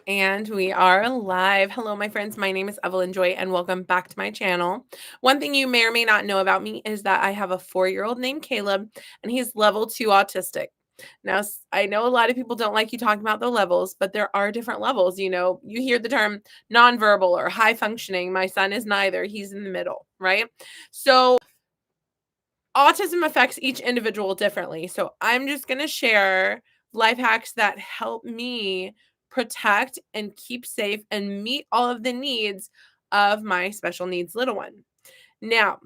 And we are live. Hello, my friends. My name is Evelyn Joy, and welcome back to my channel. One thing you may or may not know about me is that I have a 4-year-old named Caleb, and he's level 2 autistic. Now, I know a lot of people don't like you talking about the levels, but there are different levels. You hear the term nonverbal or high functioning. My son is neither, he's in the middle, right? So, autism affects each individual differently. So I'm just going to share life hacks that help me protect and keep safe and meet all of the needs of my special needs little one. Now,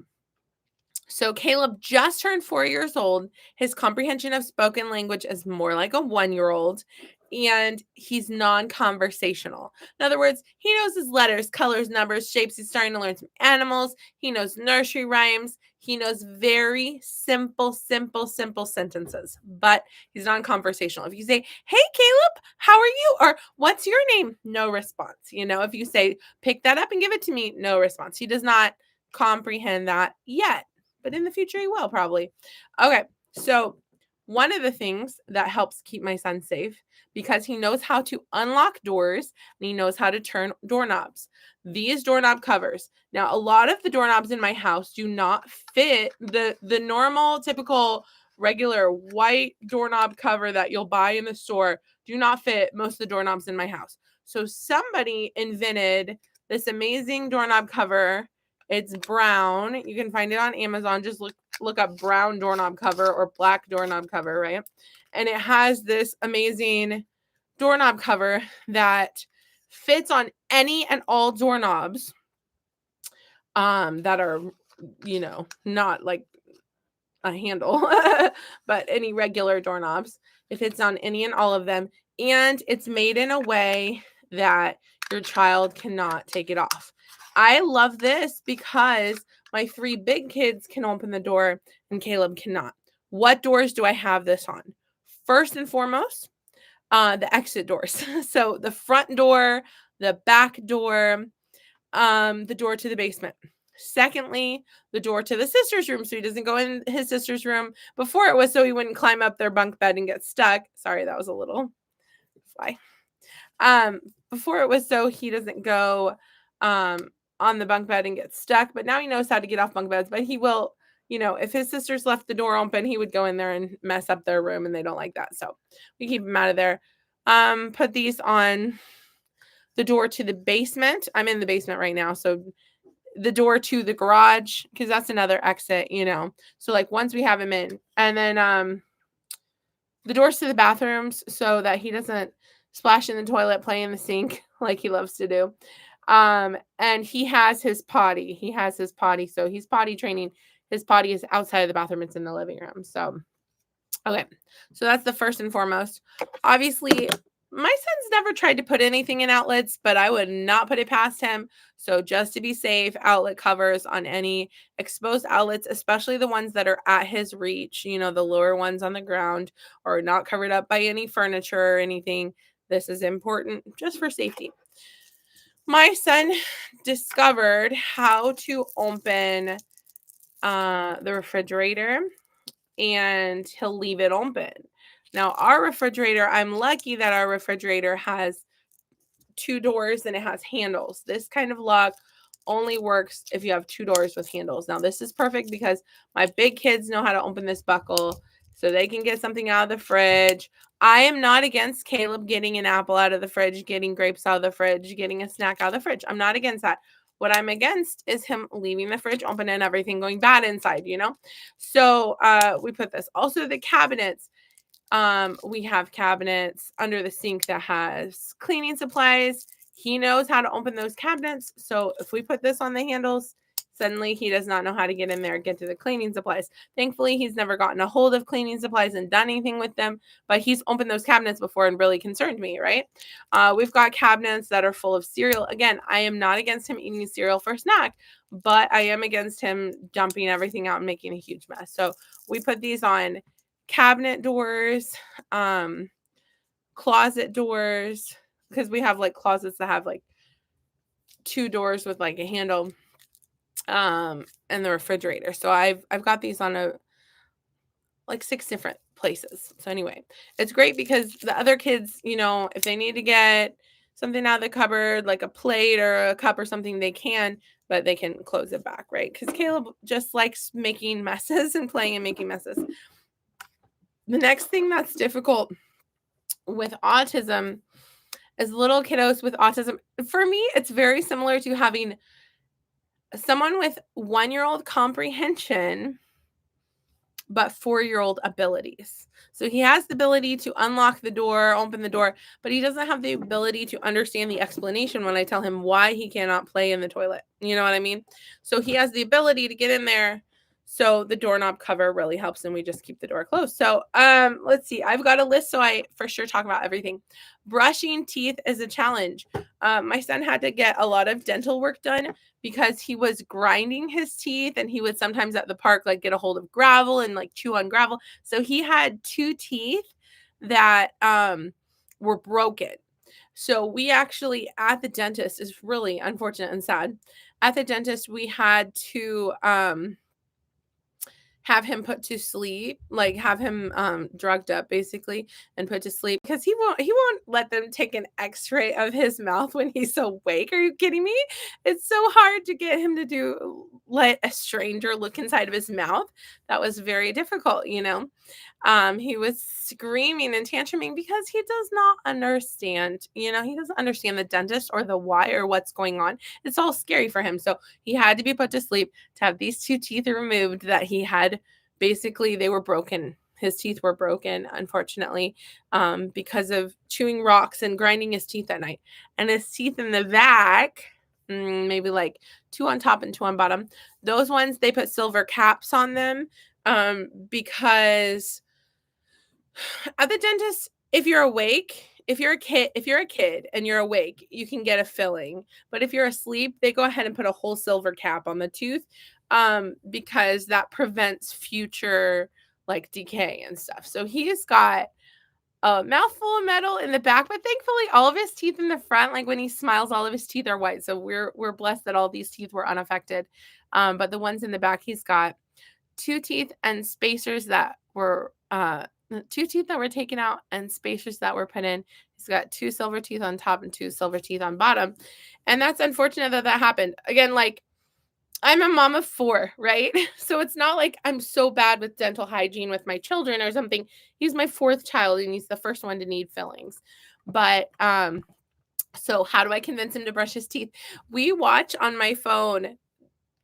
so Caleb just turned 4 years old. His comprehension of spoken language is more like a 1-year-old, and he's non-conversational. In other words, he knows his letters, colors, numbers, shapes. He's starting to learn some animals. He knows nursery rhymes. He knows very simple sentences, but he's non-conversational. If you say, "Hey, Caleb, how are you?" or "What's your name?" no response. If you say, "Pick that up and give it to me," no response. He does not comprehend that yet, but in the future he will probably. Okay, so one of the things that helps keep my son safe, because he knows how to unlock doors and he knows how to turn doorknobs. These doorknob covers. Now, a lot of the doorknobs in my house do not fit the normal, typical, regular white doorknob cover that you'll buy in the store. Do not fit most of the doorknobs in my house. So somebody invented this amazing doorknob cover. It's brown. You can find it on Amazon. Just look up brown doorknob cover or black doorknob cover, right? And it has this amazing doorknob cover that fits on any and all doorknobs that are, not like a handle, but any regular doorknobs. It fits on any and all of them. And it's made in a way that your child cannot take it off. I love this because my 3 big kids can open the door and Caleb cannot. What doors do I have this on? First and foremost, the exit doors. So the front door, the back door, the door to the basement. Secondly, the door to the sister's room, so he doesn't go in his sister's room. Before it was so he wouldn't climb up their bunk bed and get stuck. Sorry, that was a little fly. Before it was so he doesn't go on the bunk bed and get stuck, but now he knows how to get off bunk beds. But he will, if his sisters left the door open, he would go in there and mess up their room, and they don't like that. So we keep him out of there. Put these on the door to the basement. I'm in the basement right now, so the door to the garage, because that's another exit, so like once we have him in, and then the doors to the bathrooms so that he doesn't splash in the toilet, play in the sink like he loves to do. And he has his potty, so he's potty training. His potty is outside of the bathroom, it's in the living room. So okay, so that's the first and foremost. Obviously, my son's never tried to put anything in outlets, but I would not put it past him. So just to be safe, outlet covers on any exposed outlets, especially the ones that are at his reach, the lower ones on the ground or not covered up by any furniture or anything. This is important just for safety. My son discovered how to open the refrigerator, and he'll leave it open. Now, our refrigerator, I'm lucky that our refrigerator has 2 doors and it has handles. This kind of lock only works if you have 2 doors with handles. Now, this is perfect because my big kids know how to open this buckle so they can get something out of the fridge. I am not against Caleb getting an apple out of the fridge, getting grapes out of the fridge, getting a snack out of the fridge. I'm not against that. What I'm against is him leaving the fridge open and everything going bad inside, So we put this. Also, the cabinets. We have cabinets under the sink that has cleaning supplies. He knows how to open those cabinets. So if we put this on the handles, suddenly he does not know how to get in there and get to the cleaning supplies. Thankfully, he's never gotten a hold of cleaning supplies and done anything with them, but he's opened those cabinets before and really concerned me, right? We've got cabinets that are full of cereal. Again, I am not against him eating cereal for a snack, but I am against him dumping everything out and making a huge mess. So we put these on cabinet doors, closet doors, because we have like closets that have like 2 doors with like a handle, and the refrigerator. So I've got these on like 6 different places. So anyway, it's great because the other kids, if they need to get something out of the cupboard, like a plate or a cup or something, they can, but they can close it back, right? Because Caleb just likes making messes and playing and making messes. The next thing that's difficult with autism is little kiddos with autism. For me, it's very similar to having someone with 1-year-old comprehension, but 4-year-old abilities. So he has the ability to unlock the door, open the door, but he doesn't have the ability to understand the explanation when I tell him why he cannot play in the toilet. You know what I mean? So he has the ability to get in there. So the doorknob cover really helps, and we just keep the door closed. So let's see. I've got a list, so I for sure talk about everything. Brushing teeth is a challenge. My son had to get a lot of dental work done because he was grinding his teeth, and he would sometimes at the park like get a hold of gravel and like chew on gravel. So he had 2 teeth that were broken. So we actually at the dentist, is really unfortunate and sad. At the dentist, we had to have him put to sleep, like have him drugged up basically and put to sleep, because he won't let them take an x-ray of his mouth when he's awake. Are you kidding me? It's so hard to get him to let a stranger look inside of his mouth. That was very difficult, you know. He was screaming and tantruming because he does not understand, you know, he doesn't understand the dentist or the why or what's going on. It's all scary for him. So he had to be put to sleep to have these 2 teeth removed that he had. Basically, they were broken. His teeth were broken, unfortunately, because of chewing rocks and grinding his teeth at night. And his teeth in the back, maybe like 2 on top and 2 on bottom, those ones, they put silver caps on them because at the dentist, if you're awake, if you're a kid and you're awake, you can get a filling. But if you're asleep, they go ahead and put a whole silver cap on the tooth because that prevents future like decay and stuff. So he's got a mouthful of metal in the back, but thankfully all of his teeth in the front, like when he smiles, all of his teeth are white. So we're blessed that all these teeth were unaffected. But the ones in the back, he's got 2 teeth and spacers that were 2 teeth that were taken out and spacers that were put in. He's got 2 silver teeth on top and 2 silver teeth on bottom. And that's unfortunate that that happened. Again, like I'm a mom of 4, right? So it's not like I'm so bad with dental hygiene with my children or something. He's my 4th child and he's the first one to need fillings. But so how do I convince him to brush his teeth? We watch on my phone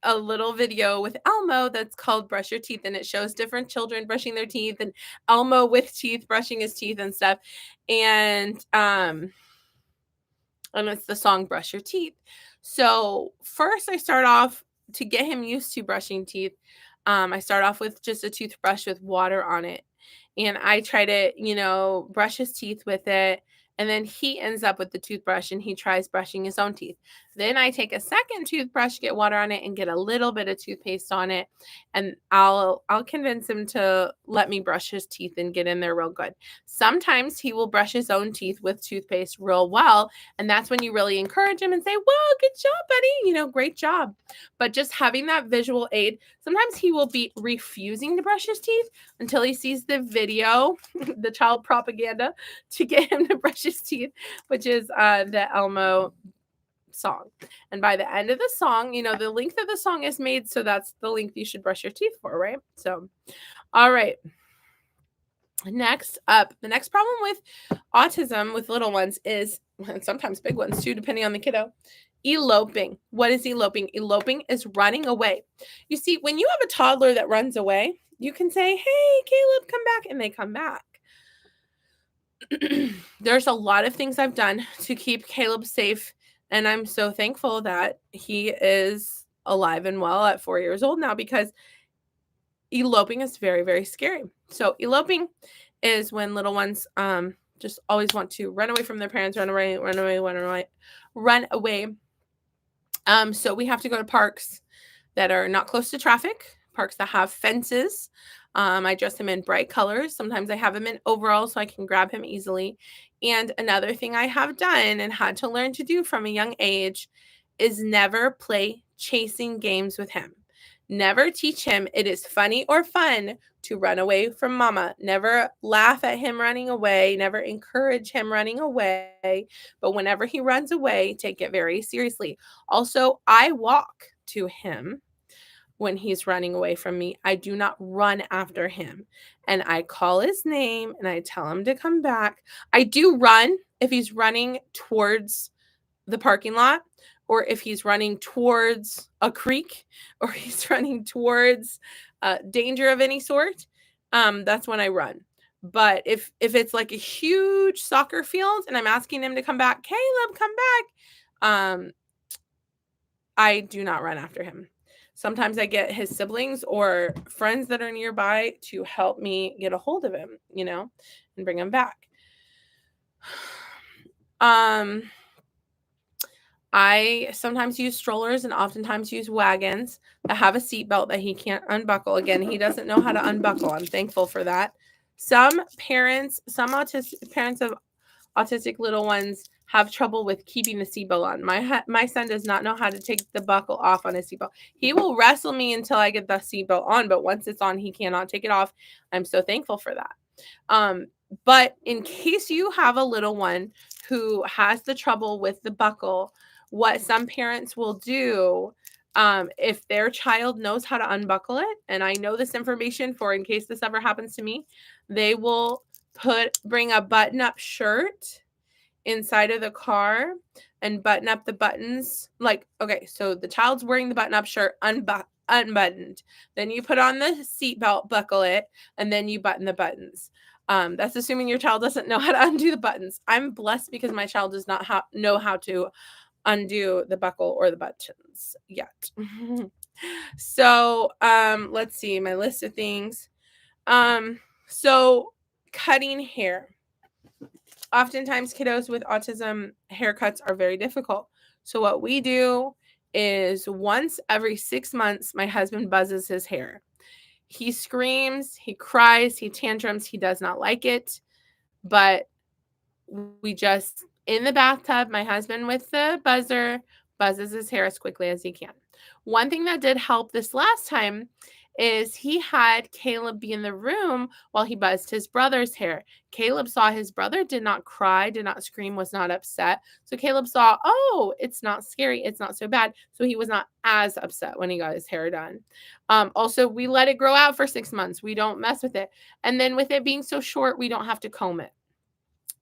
a little video with Elmo that's called Brush Your Teeth, and it shows different children brushing their teeth and Elmo with teeth brushing his teeth and stuff. And it's the song Brush Your Teeth. So first I start off to get him used to brushing teeth. I start off with just a toothbrush with water on it, and I try to, you know, brush his teeth with it. And then he ends up with the toothbrush and he tries brushing his own teeth. Then I take a second toothbrush, get water on it, and get a little bit of toothpaste on it. And I'll convince him to let me brush his teeth and get in there real good. Sometimes he will brush his own teeth with toothpaste real well. And that's when you really encourage him and say, "Well, good job, buddy. You know, great job." But just having that visual aid, sometimes he will be refusing to brush his teeth until he sees the video, the child propaganda to get him to brush his teeth, which is the Elmo song. And by the end of the song, you know, the length of the song is made so that's the length you should brush your teeth for, right? So, all right. Next up, the next problem with autism with little ones is, and sometimes big ones too, depending on the kiddo, eloping. What is eloping? Eloping is running away. You see, when you have a toddler that runs away, you can say, "Hey, Caleb, come back," and they come back. There's a lot of things I've done to keep Caleb safe, and I'm so thankful that he is alive and well at 4 years old now, because eloping is very, very scary. So eloping is when little ones just always want to run away from their parents, run away. So we have to go to parks that are not close to traffic, parks that have fences. I dress him in bright colors. Sometimes I have him in overalls so I can grab him easily. And another thing I have done and had to learn to do from a young age is never play chasing games with him. Never teach him it is funny or fun to run away from mama. Never laugh at him running away. Never encourage him running away. But whenever he runs away, take it very seriously. Also, I walk to him when he's running away from me. I do not run after him. And I call his name and I tell him to come back. I do run if he's running towards the parking lot, or if he's running towards a creek, or he's running towards danger of any sort. That's when I run. But if it's like a huge soccer field and I'm asking him to come back, Caleb, come back, I do not run after him. Sometimes I get his siblings or friends that are nearby to help me get a hold of him, and bring him back. I sometimes use strollers and oftentimes use wagons that have a seatbelt that he can't unbuckle. Again, he doesn't know how to unbuckle. I'm thankful for that. Some parents of autistic little ones have trouble with keeping the seatbelt on. My son does not know how to take the buckle off on his seatbelt. He will wrestle me until I get the seatbelt on, but once it's on, he cannot take it off. I'm so thankful for that. But in case you have a little one who has the trouble with the buckle, what some parents will do, if their child knows how to unbuckle it, and I know this information for in case this ever happens to me, they will bring a button-up shirt inside of the car and button up the buttons. Like, okay, so the child's wearing the button-up shirt unbuttoned. Then you put on the seatbelt, buckle it, and then you button the buttons. That's assuming your child doesn't know how to undo the buttons. I'm blessed because my child does not know how to undo the buckle or the buttons yet. So let's see my list of things. So cutting hair. Oftentimes kiddos with autism, haircuts are very difficult. So what we do is once every 6 months, my husband buzzes his hair. He screams, he cries, he tantrums, he does not like it, but we just, in the bathtub, my husband with the buzzer buzzes his hair as quickly as he can. One thing that did help this last time is he had Caleb be in the room while he buzzed his brother's hair. Caleb saw his brother did not cry, did not scream, was not upset. So Caleb saw, oh, it's not scary. It's not so bad. So he was not as upset when he got his hair done. Also, we let it grow out for 6 months. We don't mess with it. And then with it being so short, we don't have to comb it.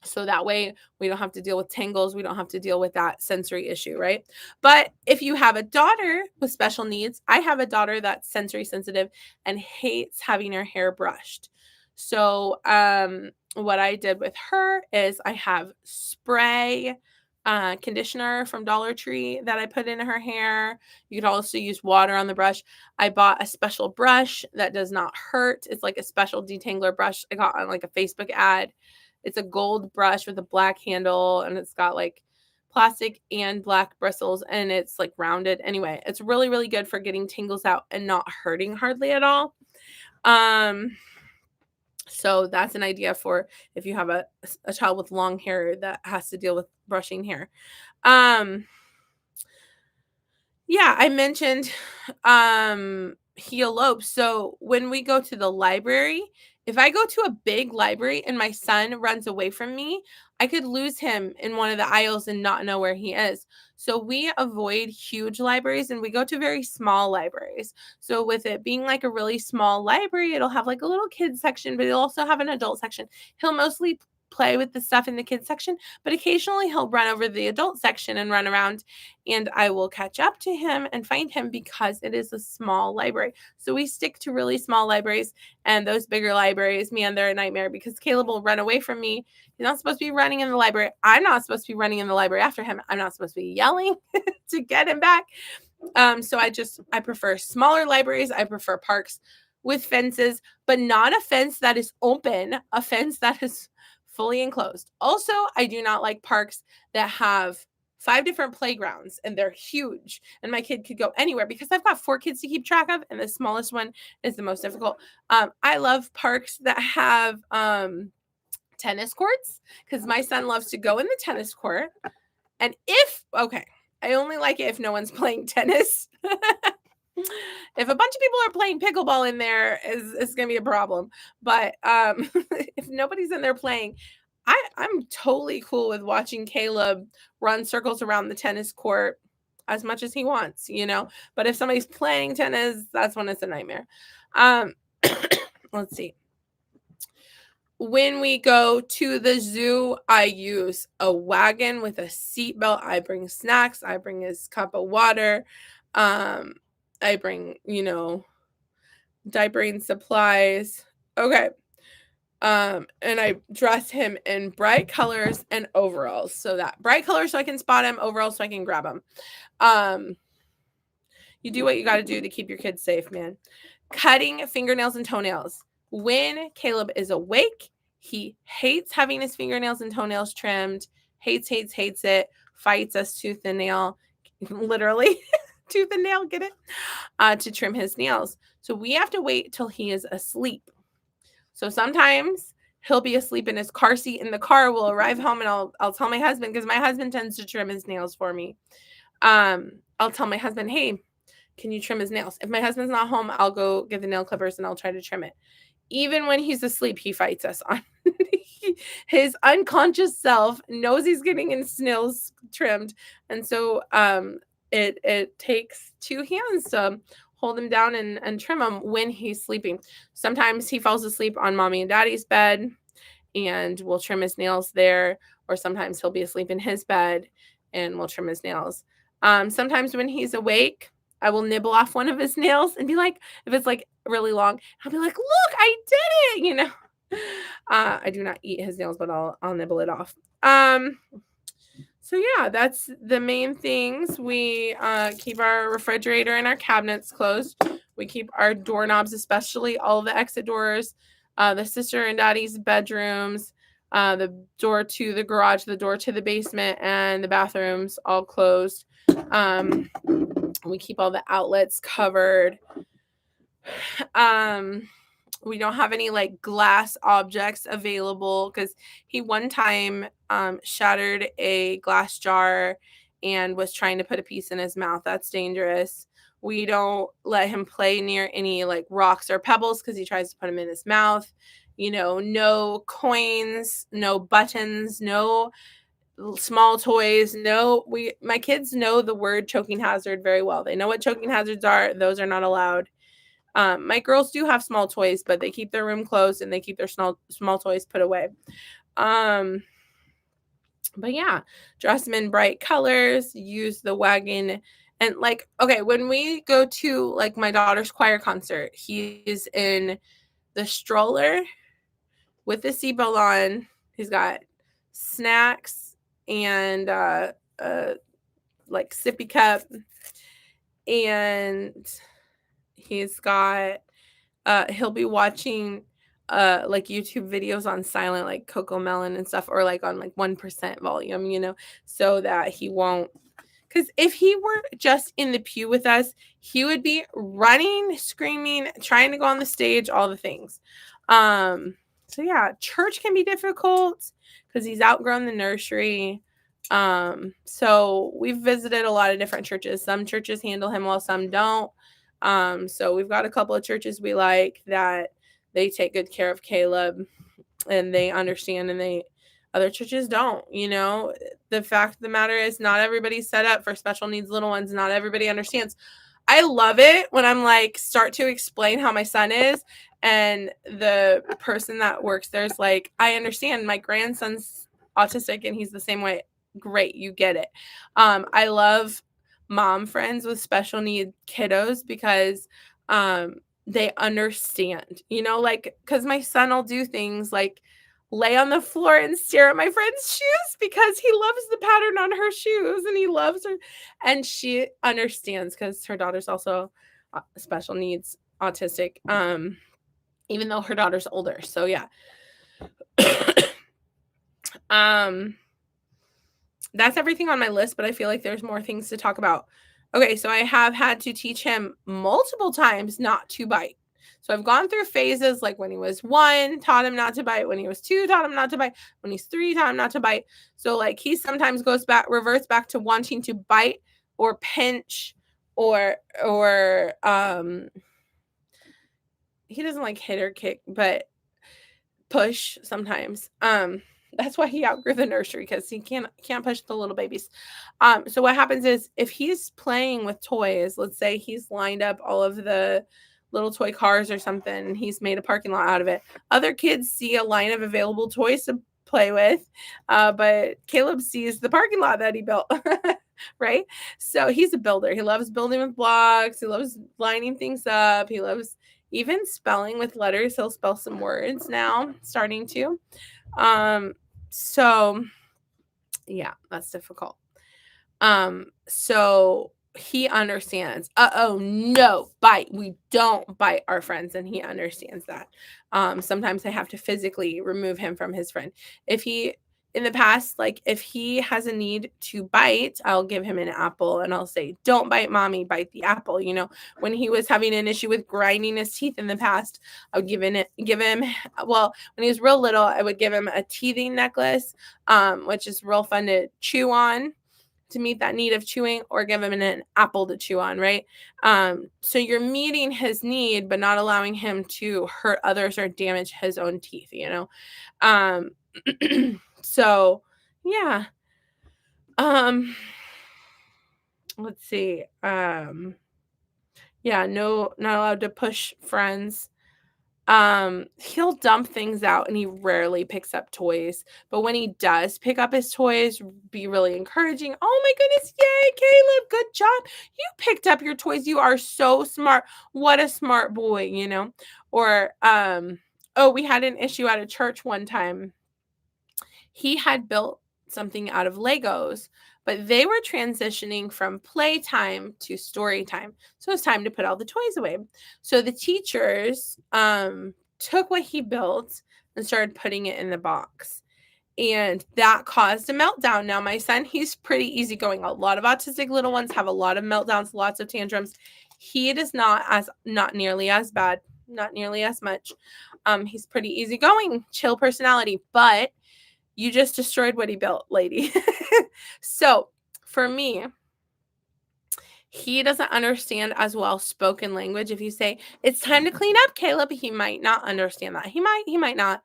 So that way we don't have to deal with tangles. We don't have to deal with that sensory issue, right? But if you have a daughter with special needs, I have a daughter that's sensory sensitive and hates having her hair brushed. So what I did with her is I have spray conditioner from Dollar Tree that I put in her hair. You could also use water on the brush. I bought a special brush that does not hurt. It's like a special detangler brush I got on like a Facebook ad. It's a gold brush with a black handle, and it's got like plastic and black bristles, and it's like rounded. Anyway, it's really, really good for getting tangles out and not hurting hardly at all. So that's an idea for if you have a child with long hair that has to deal with brushing hair. Yeah, I mentioned he elopes. So when we go to the library, if I go to a big library and my son runs away from me, I could lose him in one of the aisles and not know where he is. So we avoid huge libraries and we go to very small libraries. So with it being like a really small library, it'll have like a little kids section, but it'll also have an adult section. He'll mostly play with the stuff in the kids section, but occasionally he'll run over the adult section and run around, and I will catch up to him and find him because it is a small library. So we stick to really small libraries, and those bigger libraries, man, they're a nightmare because Caleb will run away from me. He's not supposed to be running in the library. I'm not supposed to be running in the library after him. I'm not supposed to be yelling to get him back. So I prefer smaller libraries. I prefer parks with fences, but not a fence that is open, a fence that is fully enclosed. Also, I do not like parks that have 5 different playgrounds and they're huge and my kid could go anywhere because I've got 4 kids to keep track of and the smallest one is the most difficult. I love parks that have tennis courts because my son loves to go in the tennis court. And I only like it if no one's playing tennis. If a bunch of people are playing pickleball in there, it's gonna be a problem. But if nobody's in there playing, I'm totally cool with watching Caleb run circles around the tennis court as much as he wants, But if somebody's playing tennis, that's when it's a nightmare. Um, let's see. When we go to the zoo, I use a wagon with a seatbelt. I bring snacks. I bring his cup of water. I bring, diapering supplies. Okay. And I dress him in bright colors and overalls. So that bright colors so I can spot him, overalls so I can grab him. You do what you got to do to keep your kids safe, man. Cutting fingernails and toenails. When Caleb is awake, he hates having his fingernails and toenails trimmed. Hates it. Fights us tooth and nail. Literally, tooth and nail, get it? To trim his nails. So we have to wait till he is asleep. So sometimes he'll be asleep in his car seat in the car. We'll arrive home and I'll tell my husband, because my husband tends to trim his nails for me. I'll tell my husband, hey, can you trim his nails? If my husband's not home, I'll go get the nail clippers and I'll try to trim it. Even when he's asleep, he fights us on. His unconscious self knows he's getting his nails trimmed. And so it takes two hands to hold him down and trim him when he's sleeping. Sometimes he falls asleep on mommy and daddy's bed and we'll trim his nails there. Or sometimes he'll be asleep in his bed and we'll trim his nails. Sometimes when he's awake, I will nibble off one of his nails and be like, if it's like really long, I'll be like, look, I did it, I do not eat his nails, but I'll nibble it off. So yeah, that's the main things. We keep our refrigerator and our cabinets closed. We keep our doorknobs, especially all the exit doors, the sister and daddy's bedrooms, the door to the garage, the door to the basement, and the bathrooms all closed. We keep all the outlets covered. We don't have any like glass objects available because he one time shattered a glass jar and was trying to put a piece in his mouth. That's dangerous. We don't let him play near any like rocks or pebbles because he tries to put them in his mouth. No coins, no buttons, no small toys. My kids know the word choking hazard very well. They know what choking hazards are. Those are not allowed. My girls do have small toys, but they keep their room closed and they keep their small toys put away. But yeah, dress them in bright colors, use the wagon. And like, okay, when we go to like my daughter's choir concert, he's in the stroller with the seatbelt on. He's got snacks and like sippy cup, and he's got he'll be watching like YouTube videos on silent, like CoComelon and stuff, or like on like 1% volume, so that he won't. Because if he were just in the pew with us, he would be running, screaming, trying to go on the stage, all the things. So yeah, church can be difficult because he's outgrown the nursery. So we've visited a lot of different churches. Some churches handle him well, some don't. So we've got a couple of churches we like that they take good care of Caleb and they understand, and other churches don't. The fact of the matter is not everybody's set up for special needs little ones. Not everybody understands. I love it when I'm like start to explain how my son is, and the person that works there's like, I understand my grandson's autistic and he's the same way. Great, you get it. I love mom friends with special need kiddos because they understand, like, because my son will do things like lay on the floor and stare at my friend's shoes because he loves the pattern on her shoes and he loves her, and she understands because her daughter's also special needs autistic, even though her daughter's older. So yeah. That's everything on my list, but I feel like there's more things to talk about. Okay, so I have had to teach him multiple times not to bite. So I've gone through phases, like when he was 1, taught him not to bite. When he was 2, taught him not to bite. When he's 3, taught him not to bite. So like he sometimes reverts back to wanting to bite or pinch or he doesn't like hit or kick, but push sometimes. That's why he outgrew the nursery, because he can't push the little babies. So what happens is, if he's playing with toys, let's say he's lined up all of the little toy cars or something, and he's made a parking lot out of it. Other kids see a line of available toys to play with, but Caleb sees the parking lot that he built. Right? So he's a builder. He loves building with blocks. He loves lining things up. He loves even spelling with letters. He'll spell some words now, starting to. So yeah, that's difficult. So he understands, oh no, bite. We don't bite our friends, and he understands that. Sometimes I have to physically remove him from his friend. If he In the past, like if he has a need to bite, I'll give him an apple and I'll say, don't bite mommy, bite the apple. When he was having an issue with grinding his teeth in the past, I would give him, well, when he was real little, I would give him a teething necklace, which is real fun to chew on, to meet that need of chewing, or give him an apple to chew on, right? So you're meeting his need, but not allowing him to hurt others or damage his own teeth, Um, so yeah. Let's see. Yeah, no, not allowed to push friends. He'll dump things out, and he rarely picks up toys. But when he does pick up his toys, be really encouraging. Oh my goodness, yay, Caleb, good job. You picked up your toys. You are so smart. What a smart boy. Or oh, we had an issue at a church one time. He had built something out of Legos, but they were transitioning from playtime to story time. So it's time to put all the toys away. So the teachers took what he built and started putting it in the box. And that caused a meltdown. Now, my son, he's pretty easygoing. A lot of autistic little ones have a lot of meltdowns, lots of tantrums. He does not nearly as bad, not nearly as much. He's pretty easygoing, chill personality, but you just destroyed what he built, lady. So for me, he doesn't understand as well spoken language. If you say, it's time to clean up, Caleb, he might not understand that. He might not.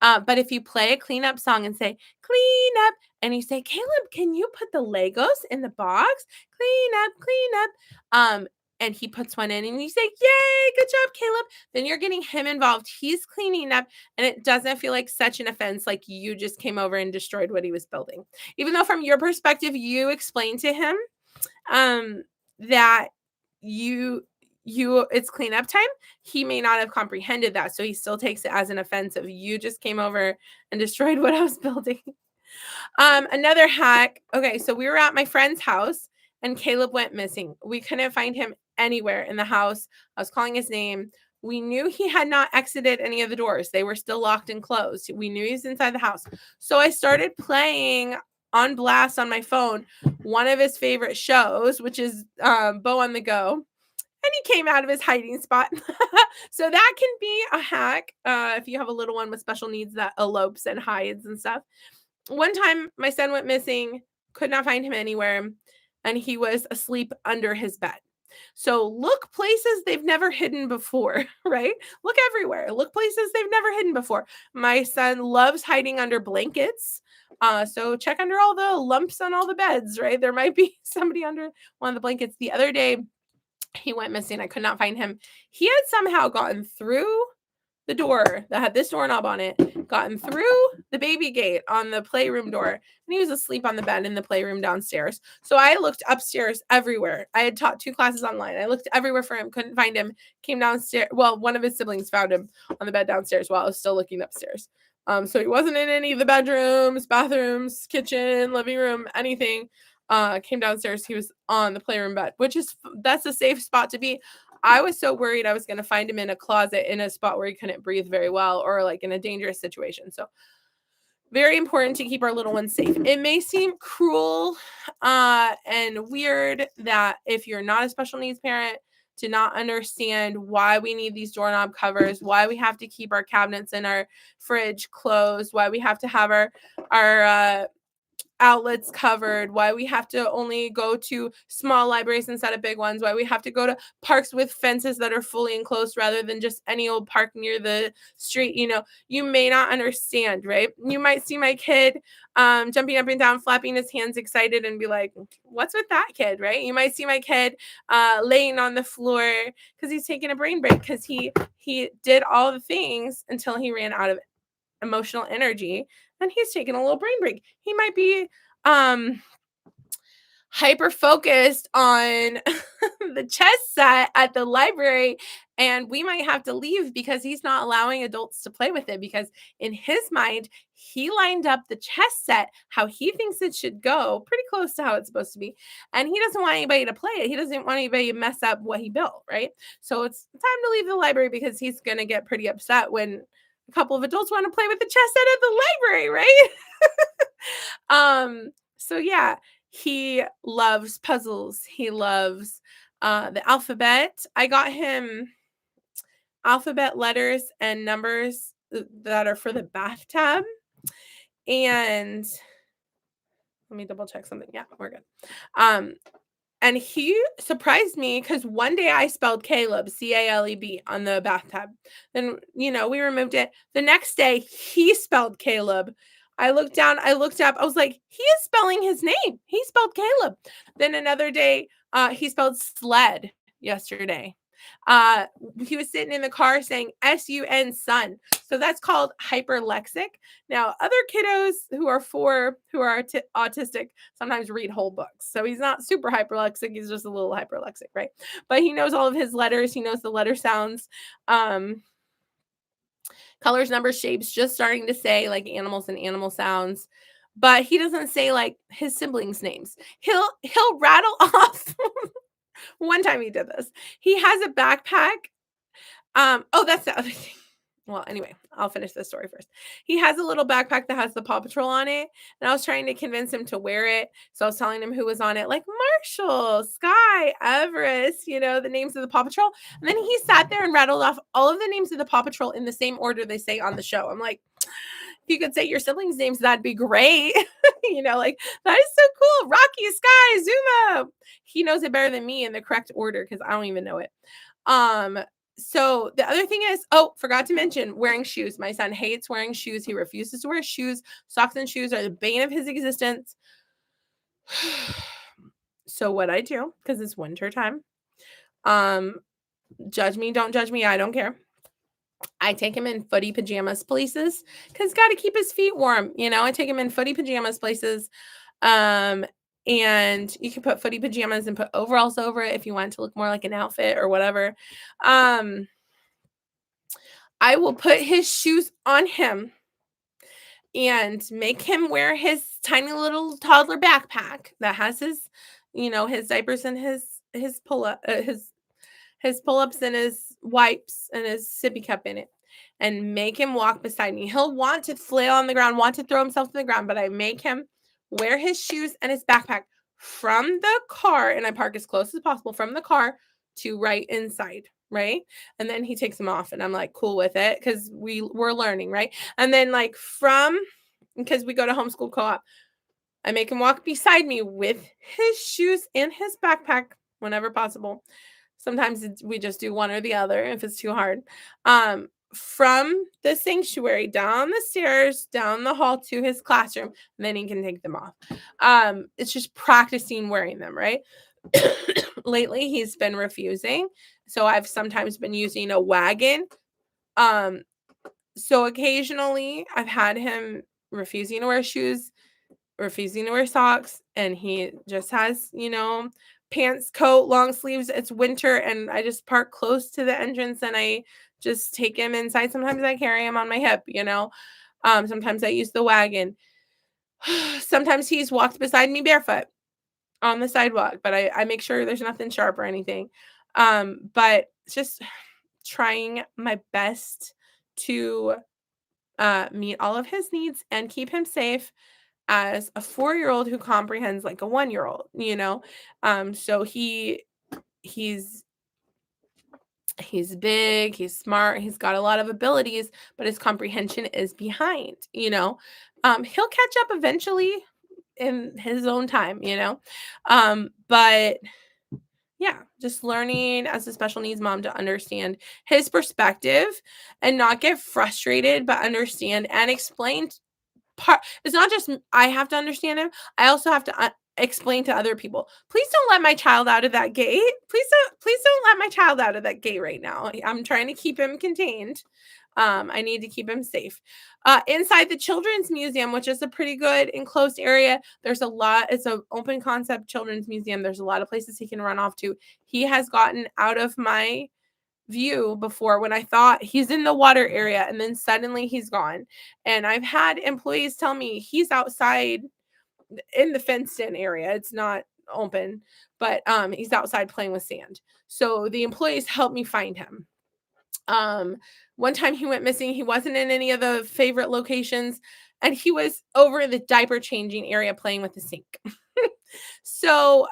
But if you play a cleanup song and say, clean up, and you say, Caleb, can you put the Legos in the box? Clean up. And he puts one in, and you say, yay, good job, Caleb. Then you're getting him involved. He's cleaning up, and it doesn't feel like such an offense, like you just came over and destroyed what he was building. Even though from your perspective, you explained to him that it's cleanup time, he may not have comprehended that. So he still takes it as an offense of, you just came over and destroyed what I was building. Another hack. Okay, so we were at my friend's house and Caleb went missing. We couldn't find him anywhere in the house. I was calling his name. We knew he had not exited any of the doors. They were still locked and closed. We knew he was inside the house. So I started playing on blast on my phone one of his favorite shows, which is Beau on the Go. And he came out of his hiding spot. So that can be a hack if you have a little one with special needs that elopes and hides and stuff. One time my son went missing, could not find him anywhere, and he was asleep under his bed. So look places they've never hidden before, right? Look everywhere. Look places they've never hidden before. My son loves hiding under blankets. So check under all the lumps on all the beds, right? There might be somebody under one of the blankets. The other day, he went missing. I could not find him. He had somehow gotten through the door that had this doorknob on it, gotten through the baby gate on the playroom door, and he was asleep on the bed in the playroom downstairs. So I looked upstairs everywhere. I had taught 2 classes online. I looked everywhere for him, couldn't find him, came downstairs. Well, one of his siblings found him on the bed downstairs while I was still looking upstairs. So he wasn't in any of the bedrooms, bathrooms, kitchen, living room, anything. Came downstairs. He was on the playroom bed, that's a safe spot to be. I was so worried I was going to find him in a closet in a spot where he couldn't breathe very well, or like in a dangerous situation. So very important to keep our little ones safe. It may seem cruel and weird that if you're not a special needs parent, to not understand why we need these doorknob covers, why we have to keep our cabinets and our fridge closed, why we have to have our outlets covered, why we have to only go to small libraries instead of big ones, why we have to go to parks with fences that are fully enclosed rather than just any old park near the street. You may not understand, right? You might see my kid jumping up and down, flapping his hands excited and be like, what's with that kid, right? You might see my kid laying on the floor because he's taking a brain break because he did all the things until he ran out of emotional energy and he's taking a little brain break. He might be hyper focused on the chess set at the library, and we might have to leave because he's not allowing adults to play with it, because in his mind he lined up the chess set how he thinks it should go, pretty close to how it's supposed to be, and he doesn't want anybody to play it. He doesn't want anybody to mess up what he built, right? So it's time to leave the library because he's going to get pretty upset when a couple of adults want to play with the chess set at the library, right? So yeah, he loves puzzles. He loves the alphabet. I got him alphabet letters and numbers that are for the bathtub. And let me double check something. Yeah, we're good. And he surprised me because one day I spelled Caleb, Caleb, on the bathtub. Then, we removed it. The next day, he spelled Caleb. I looked down, I looked up. I was like, he is spelling his name. He spelled Caleb. Then another day, he spelled sled yesterday. He was sitting in the car saying S-U-N, sun. So that's called hyperlexic. Now, other kiddos who are autistic sometimes read whole books. So he's not super hyperlexic. He's just a little hyperlexic, right? But he knows all of his letters. He knows the letter sounds. Colors, numbers, shapes, just starting to say like animals and animal sounds. But he doesn't say like his siblings' names. He'll rattle off. One time he did this. He has a backpack. Oh, that's the other thing. Well, anyway, I'll finish this story first. He has a little backpack that has the Paw Patrol on it, and I was trying to convince him to wear it. So I was telling him who was on it, like Marshall, Sky, Everest, the names of the Paw Patrol. And then he sat there and rattled off all of the names of the Paw Patrol in the same order they say on the show. I'm like, if you could say your siblings' names, that'd be great. Like, that is so cool. Rocky, Sky, Zuma. He knows it better than me in the correct order because I don't even know it. So the other thing is, forgot to mention wearing shoes. My son hates wearing shoes. He refuses to wear shoes. Socks and shoes are the bane of his existence. So what I do, because it's winter time, judge me, don't judge me, I don't care. I take him in footy pajamas places because got to keep his feet warm. I take him in footy pajamas places. And you can put footy pajamas and put overalls over it if you want it to look more like an outfit or whatever. I will put his shoes on him and make him wear his tiny little toddler backpack that has his, his diapers and his pull-up, his pull-ups and his wipes and his sippy cup in it, and make him walk beside me. He'll want to flail on the ground, want to throw himself to the ground, but I make him wear his shoes and his backpack from the car, and I park as close as possible from the car to right inside, right? And then he takes them off, and I'm like cool with it because we're learning, right? And then because we go to homeschool co-op, I make him walk beside me with his shoes and his backpack whenever possible. Sometimes we just do one or the other if it's too hard. From the sanctuary down the stairs, down the hall to his classroom, and then he can take them off. It's just practicing wearing them, right? Lately, he's been refusing. So I've sometimes been using a wagon. So occasionally I've had him refusing to wear shoes, refusing to wear socks, and he just has, pants, coat, long sleeves. It's winter, and I just park close to the entrance, and I just take him inside. Sometimes I carry him on my hip, sometimes I use the wagon. Sometimes he's walked beside me barefoot on the sidewalk, but I make sure there's nothing sharp or anything. But just trying my best to meet all of his needs and keep him safe as a 4-year-old who comprehends like a 1-year-old, so he's big, he's smart, he's got a lot of abilities, but his comprehension is behind. He'll catch up eventually. in his own time, you know? But yeah, just learning as a special needs mom to understand his perspective and not get frustrated, but understand and explain part. It's not just I have to understand him. I also have to explain to other people. Please don't let my child out of that gate. Please don't let my child out of that gate right now. I'm trying to keep him contained. I need to keep him safe. Inside the Children's Museum, which is a pretty good enclosed area, there's a lot. It's an open concept children's museum. There's a lot of places he can run off to. He has gotten out of my view before when I thought he's in the water area and then suddenly he's gone. And I've had employees tell me he's outside in the fenced in area. It's not open, but he's outside playing with sand. So the employees helped me find him. One time he went missing. He wasn't in any of the favorite locations and he was over in the diaper changing area playing with the sink. So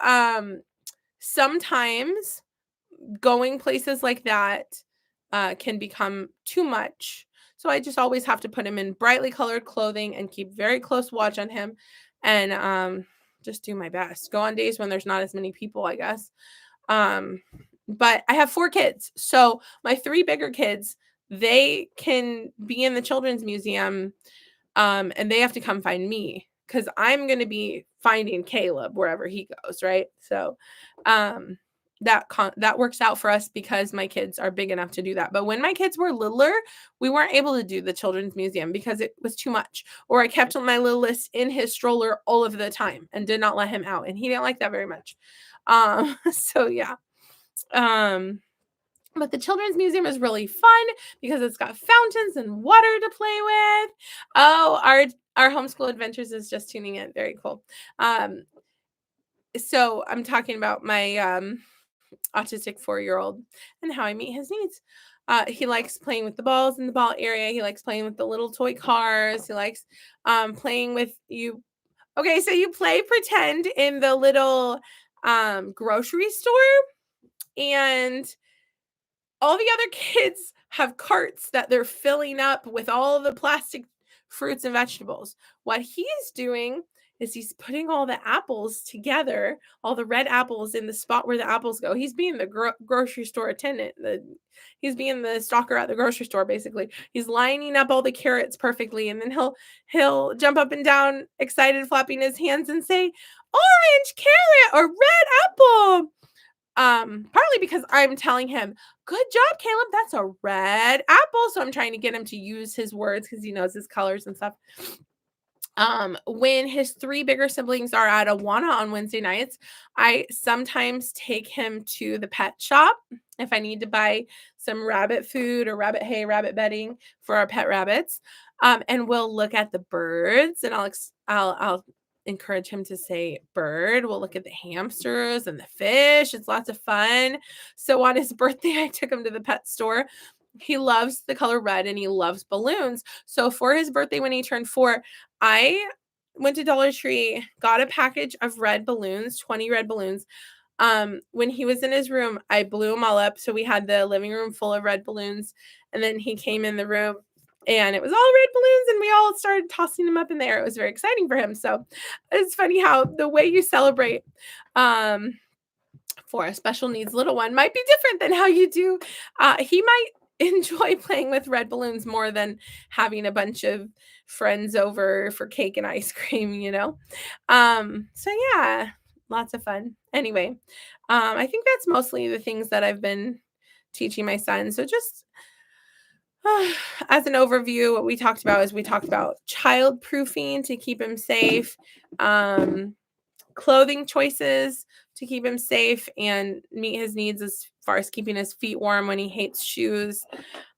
sometimes going places like that can become too much. So I just always have to put him in brightly colored clothing and keep very close watch on him and just do my best. Go on days when there's not as many people, I guess. But I have 4 kids. So my 3 bigger kids, they can be in the Children's Museum and they have to come find me because I'm going to be finding Caleb wherever he goes, right? So that works out for us because my kids are big enough to do that. But when my kids were littler, we weren't able to do the Children's Museum because it was too much. Or I kept my littlest in his stroller all of the time and did not let him out. And he didn't like that very much. So yeah. But the Children's Museum is really fun because it's got fountains and water to play with. Oh, our homeschool adventures is just tuning in. Very cool. So I'm talking about my autistic 4-year-old and how I meet his needs. He likes playing with the balls in the ball area. He likes playing with the little toy cars. He likes playing with you. Okay, so you play pretend in the little grocery store, and all the other kids have carts that they're filling up with all the plastic fruits and vegetables. What he's doing is he's putting all the apples together, all the red apples in the spot where the apples go. He's being the grocery store attendant. He's being the stalker at the grocery store, basically. He's lining up all the carrots perfectly, and then he'll jump up and down, excited, flapping his hands, and say, "Orange carrot" or "red apple." Partly because I'm telling him, "Good job, Caleb. That's a red apple." So I'm trying to get him to use his words because he knows his colors and stuff. When his 3 bigger siblings are at Awana on Wednesday nights, I sometimes take him to the pet shop if I need to buy some rabbit food or rabbit hay, rabbit bedding for our pet rabbits. And we'll look at the birds, and I'll encourage him to say bird. We'll look at the hamsters and the fish. It's lots of fun. So on his birthday, I took him to the pet store. He loves the color red and he loves balloons. So for his birthday, when he turned 4, I went to Dollar Tree, got a package of red balloons, 20 red balloons. When he was in his room, I blew them all up. So we had the living room full of red balloons. And then he came in the room and it was all red balloons and we all started tossing them up in the air. It was very exciting for him. So it's funny how the way you celebrate for a special needs little one might be different than how you do. He might enjoy playing with red balloons more than having a bunch of friends over for cake and ice cream, you know? So yeah, lots of fun. Anyway, I think that's mostly the things that I've been teaching my son. So just as an overview, what we talked about is we talked about child proofing to keep him safe, clothing choices to keep him safe and meet his needs as far as keeping his feet warm when he hates shoes,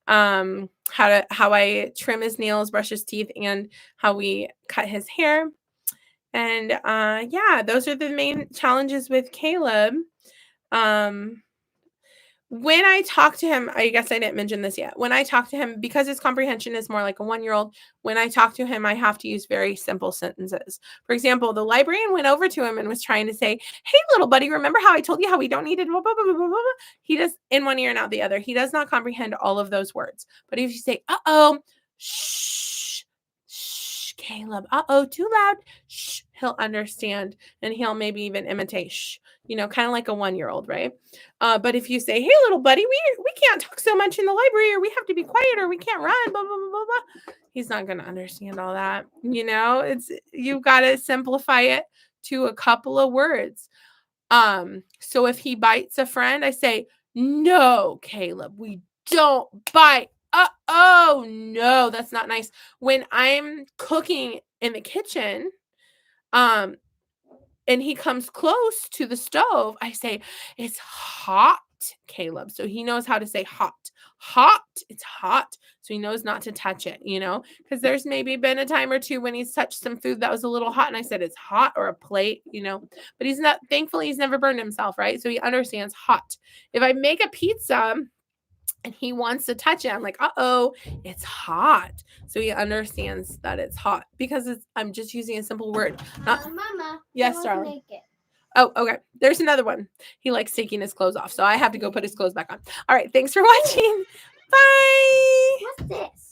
how I trim his nails, brush his teeth, and how we cut his hair. And yeah, those are the main challenges with Caleb. When I talk to him, I guess I didn't mention this yet. When I talk to him, because his comprehension is more like a 1-year-old, when I talk to him, I have to use very simple sentences. For example, the librarian went over to him and was trying to say, "Hey, little buddy, remember how I told you how we don't need it?" Blah, blah, blah, blah, blah, blah. He does in one ear and out the other. He does not comprehend all of those words. But if you say, "Uh-oh, shh, shh, Caleb, uh-oh, too loud, shh," he'll understand and he'll maybe even imitate, shh, kind of like a 1-year-old, right? But if you say, hey, little buddy, we can't talk so much in the library, or we have to be quiet, or we can't run, blah, blah, blah, blah, blah. He's not going to understand all that. You've got to simplify it to a couple of words. So if he bites a friend, I say, no, Caleb, we don't bite. Oh, no, that's not nice. When I'm cooking in the kitchen, and he comes close to the stove, I say, it's hot, Caleb. So he knows how to say hot. Hot, it's hot. So he knows not to touch it, because there's maybe been a time or two when he's touched some food that was a little hot and I said it's hot, or a plate, but thankfully he's never burned himself, right? So he understands hot. If I make a pizza and he wants to touch it, I'm like, uh-oh, it's hot. So he understands that it's hot because I'm just using a simple word. Mama. Yes, darling. Oh, okay. There's another one. He likes taking his clothes off, so I have to go put his clothes back on. All right. Thanks for watching. Bye. What's this?